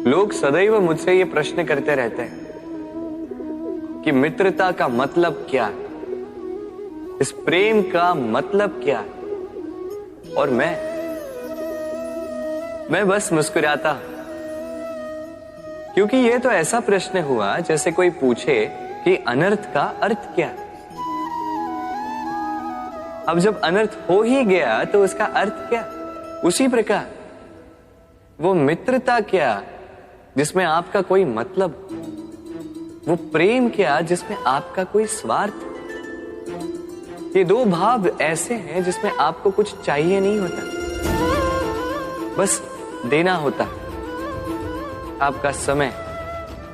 लोग सदैव मुझसे ये प्रश्न करते रहते हैं कि मित्रता का मतलब क्या है, इस प्रेम का मतलब क्या है। और मैं बस मुस्कुराता हूं, क्योंकि ये तो ऐसा प्रश्न हुआ जैसे कोई पूछे कि अनर्थ का अर्थ क्या है। अब जब अनर्थ हो ही गया तो उसका अर्थ क्या? उसी प्रकार वो मित्रता क्या जिसमें आपका कोई मतलब, वो प्रेम क्या जिसमें आपका कोई स्वार्थ। ये दो भाव ऐसे हैं जिसमें आपको कुछ चाहिए नहीं होता, बस देना होता। आपका समय,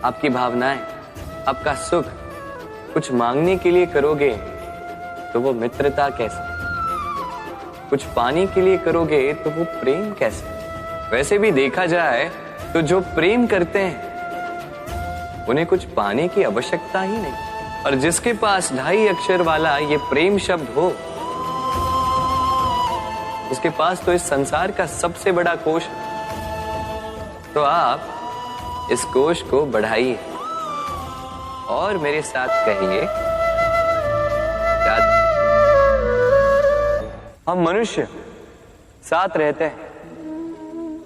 आपकी भावनाएं, आपका सुख कुछ मांगने के लिए करोगे तो वो मित्रता कैसे? कुछ पाने के लिए करोगे तो वो प्रेम कैसे? वैसे भी देखा जाए तो जो प्रेम करते हैं उन्हें कुछ पाने की आवश्यकता ही नहीं। और जिसके पास 2.5 अक्षर वाला ये प्रेम शब्द हो, उसके पास तो इस संसार का सबसे बड़ा कोश है। तो आप इस कोश को बढ़ाइए और मेरे साथ कहिए, हम मनुष्य साथ रहते हैं,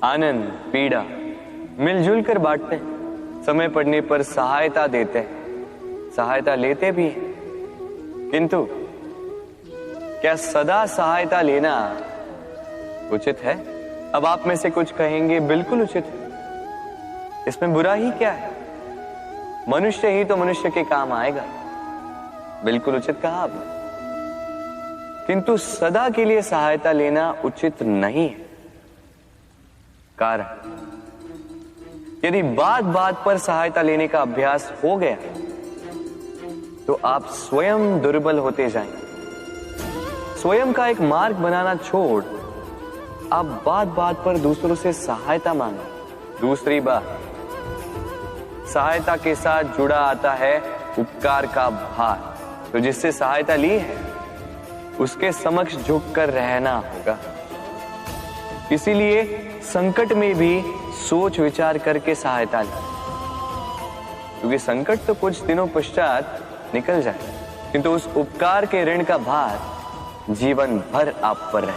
आनंद पीड़ा मिलजुल कर बांटते हैं, समय पड़ने पर सहायता देते हैं, सहायता लेते भी हैं। किंतु क्या सदा सहायता लेना उचित है? अब आप में से कुछ कहेंगे बिल्कुल उचित है, इसमें बुरा ही क्या है? मनुष्य ही तो मनुष्य के काम आएगा। बिल्कुल उचित कहा आपने, किंतु सदा के लिए सहायता लेना उचित नहीं है। कारण, यदि बात बात पर सहायता लेने का अभ्यास हो गया तो आप स्वयं दुर्बल होते जाएंगे। स्वयं का एक मार्ग बनाना छोड़ आप बात बात पर दूसरों से सहायता मांगे। दूसरी बात, सहायता के साथ जुड़ा आता है उपकार का भार। तो जिससे सहायता ली है उसके समक्ष झुककर रहना होगा। इसीलिए संकट में भी सोच विचार करके सहायता लें, क्योंकि संकट तो कुछ दिनों पश्चात निकल जाए, किंतु उस उपकार के ऋण का भार जीवन भर आप पर रहे।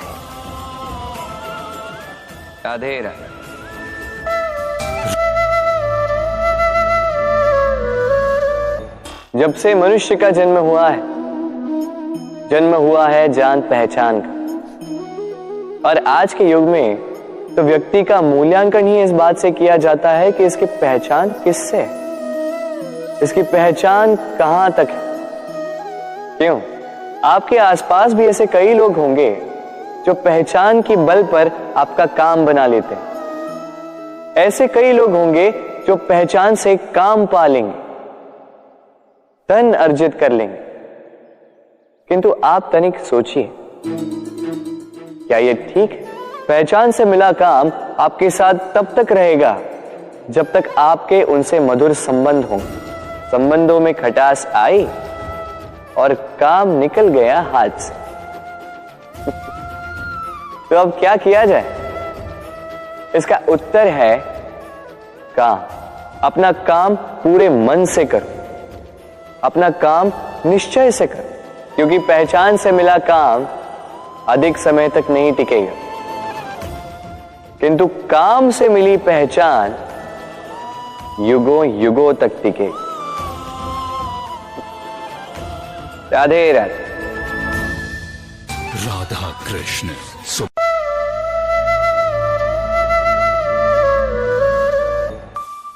राधे राधे। जब से मनुष्य का जन्म हुआ है जान पहचान का। और आज के युग में तो व्यक्ति का मूल्यांकन ही इस बात से किया जाता है कि इसकी पहचान किससे है, इसकी पहचान कहां तक है। क्यों? आपके आसपास भी ऐसे कई लोग होंगे जो पहचान की बल पर आपका काम बना लेते हैं। ऐसे कई लोग होंगे जो पहचान से काम पा लेंगे, धन अर्जित कर लेंगे। किंतु आप तनिक सोचिए, क्या ये ठीक है? पहचान से मिला काम आपके साथ तब तक रहेगा जब तक आपके उनसे मधुर संबंध हों। संबंधों में खटास आई और काम निकल गया हाथ से। तो अब क्या किया जाए? इसका उत्तर है काम। अपना काम पूरे मन से करो, अपना काम निश्चय से करो, क्योंकि पहचान से मिला काम अधिक समय तक नहीं टिकेगा, किंतु काम से मिली पहचान युगों युगों तक टिकेगी। राधे राधे। राधा कृष्ण।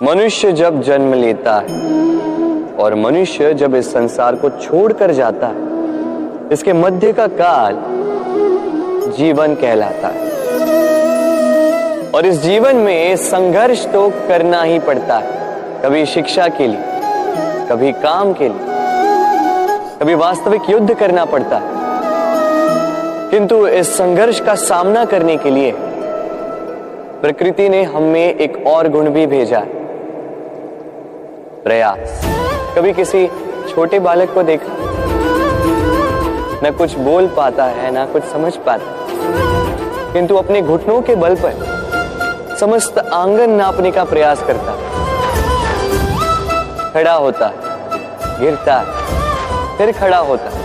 मनुष्य जब जन्म लेता है और मनुष्य जब इस संसार को छोड़कर जाता है, इसके मध्य का काल जीवन कहलाता है। और इस जीवन में संघर्ष तो करना ही पड़ता है, कभी शिक्षा के लिए, कभी काम के लिए, कभी वास्तविक युद्ध करना पड़ता है। किंतु इस संघर्ष का सामना करने के लिए प्रकृति ने हमें एक और गुण भी भेजा, प्रयास। कभी किसी छोटे बालक को देखा, न कुछ बोल पाता है, ना कुछ समझ पाता, किंतु अपने घुटनों के बल पर समस्त आंगन नापने का प्रयास करता है। खड़ा होता है, गिरता है, फिर खड़ा होता है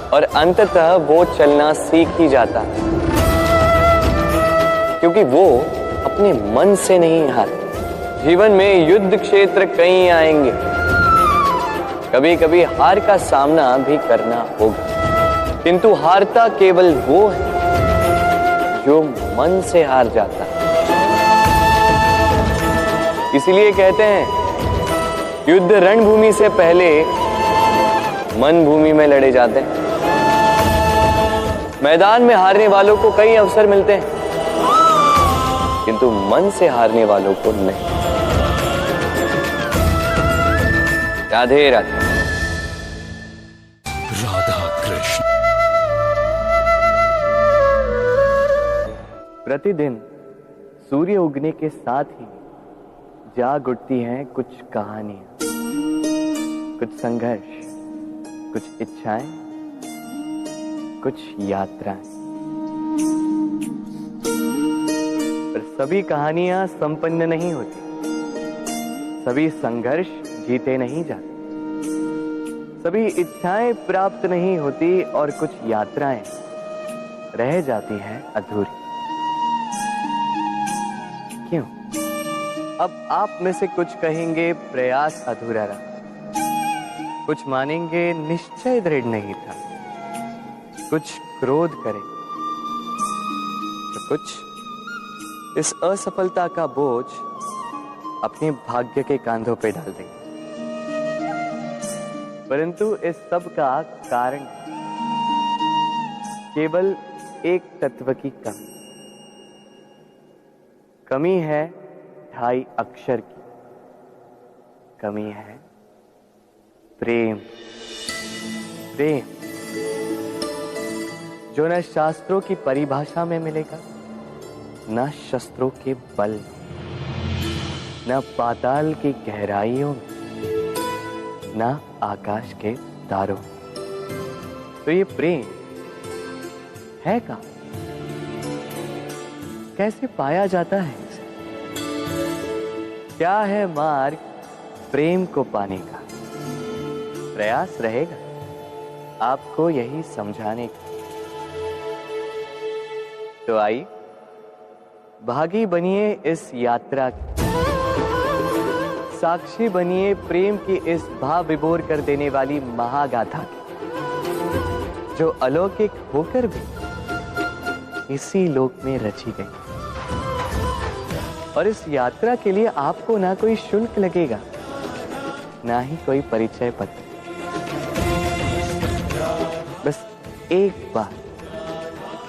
और अंततः वो चलना सीख ही जाता है, क्योंकि वो अपने मन से नहीं हारता। जीवन में युद्ध क्षेत्र कई आएंगे, कभी कभी हार का सामना भी करना होगा, किंतु हारता केवल वो है जो मन से हार जाता है। इसीलिए कहते हैं युद्ध रणभूमि से पहले मन भूमि में लड़े जाते हैं। मैदान में हारने वालों को कई अवसर मिलते हैं, किंतु मन से हारने वालों को नहीं। राधे राधे। राधा कृष्ण। प्रतिदिन सूर्य उगने के साथ ही जाग उठती हैं कुछ कहानियां, कुछ संघर्ष, कुछ इच्छाएं, कुछ यात्राएं। पर सभी कहानियां संपन्न नहीं होती, सभी संघर्ष जीते नहीं जाते, सभी इच्छाएं प्राप्त नहीं होती और कुछ यात्राएं रह जाती हैं अधूरी। क्यों? अब आप में से कुछ कहेंगे प्रयास अधूरा रहा, कुछ मानेंगे निश्चय दृढ़ नहीं था, कुछ क्रोध करेंगे, तो कुछ इस असफलता का बोझ अपने भाग्य के कांधों पे डाल देंगे। परंतु इस सब का कारण केवल एक तत्व की कमी। कमी है 2.5 अक्षर की, कमी है प्रेम। प्रेम जो न शास्त्रों की परिभाषा में मिलेगा, न शस्त्रों के बल, न पाताल की गहराइयों में, न आकाश के तारों। तो ये प्रेम है कहाँ? कैसे पाया जाता है इसे? क्या है मार्ग प्रेम को पाने का? प्रयास रहेगा आपको यही समझाने का। तो आइए भागी बनिए इस यात्रा की, साक्षी बनिए प्रेम की इस भाव विभोर कर देने वाली महागाथा की, जो अलौकिक होकर भी इसी लोक में रची गई। और इस यात्रा के लिए आपको ना कोई शुल्क लगेगा, ना ही कोई परिचय पत्र। बस एक बार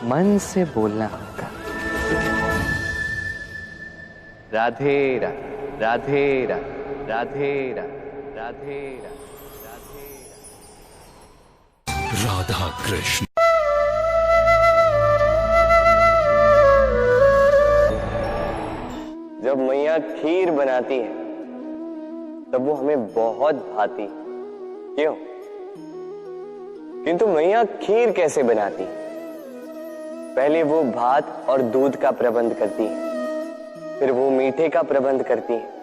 मन से बोलना होगा, राधे राधे, राधे राधे, राधे राधे, राधे राधे, राधा कृष्ण। जब मैया खीर बनाती है तब वो हमें बहुत भाती। क्यों? किंतु मैया खीर कैसे बनाती? पहले वो भात और दूध का प्रबंध करती है, फिर वो मीठे का प्रबंध करती है,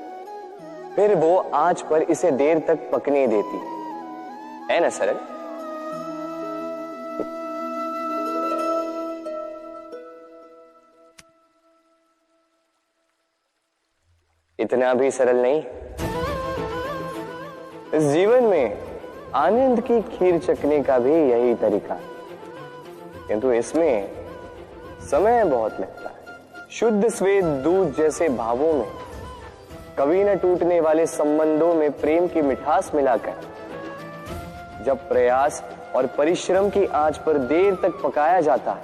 फिर वो आंच पर इसे देर तक पकने देती है ना सरल? इतना भी सरल नहीं। इस जीवन में आनंद की खीर चखने का भी यही तरीका है, किंतु इसमें समय बहुत लगता है। शुद्ध श्वेत दूध जैसे भावों में, कभी न टूटने वाले संबंधों में प्रेम की मिठास मिलाकर जब प्रयास और परिश्रम की आंच पर देर तक पकाया जाता है,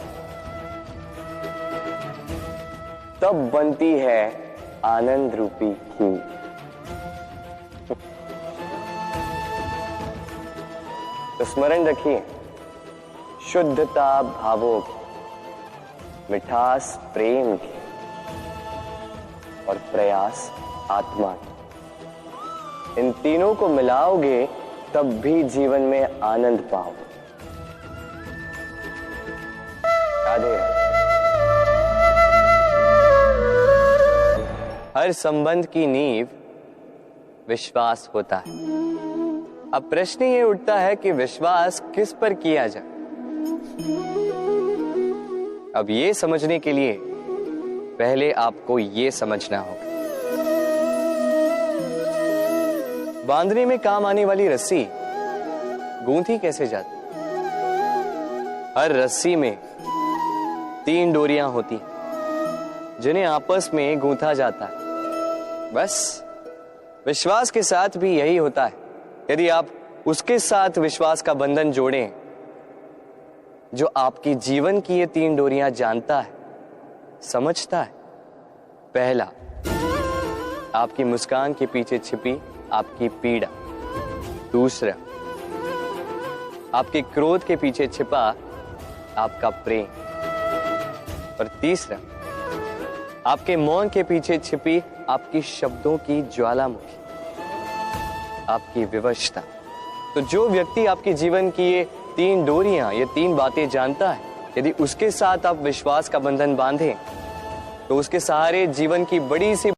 तब बनती है आनंद रूपी खीर। तो स्मरण रखिए, शुद्धता भावों की, मिठास प्रेम की और प्रयास आत्मा की, इन तीनों को मिलाओगे तब भी जीवन में आनंद पाओगे। राधे राधे। हर संबंध की नींव विश्वास होता है। अब प्रश्न ये उठता है कि विश्वास किस पर किया जाए। अब ये समझने के लिए पहले आपको ये समझना होगा, बांधने में काम आने वाली रस्सी गूंथी कैसे जाती। हर रस्सी में 3 डोरियां होती जिन्हें आपस में गूंथा जाता है। बस विश्वास के साथ भी यही होता है। यदि आप उसके साथ विश्वास का बंधन जोड़ें जो आपकी जीवन की ये 3 डोरियां जानता है, समझता है। पहला, आपकी मुस्कान के पीछे छिपी आपकी पीड़ा। दूसरा, आपके क्रोध के पीछे छिपा आपका प्रेम। और तीसरा, आपके मौन के पीछे छिपी आपकी शब्दों की ज्वालामुखी, आपकी विवशता। तो जो व्यक्ति आपके जीवन की ये 3 डोरियां, ये 3 बातें जानता है, यदि उसके साथ आप विश्वास का बंधन बांधें तो उसके सहारे जीवन की बड़ी सी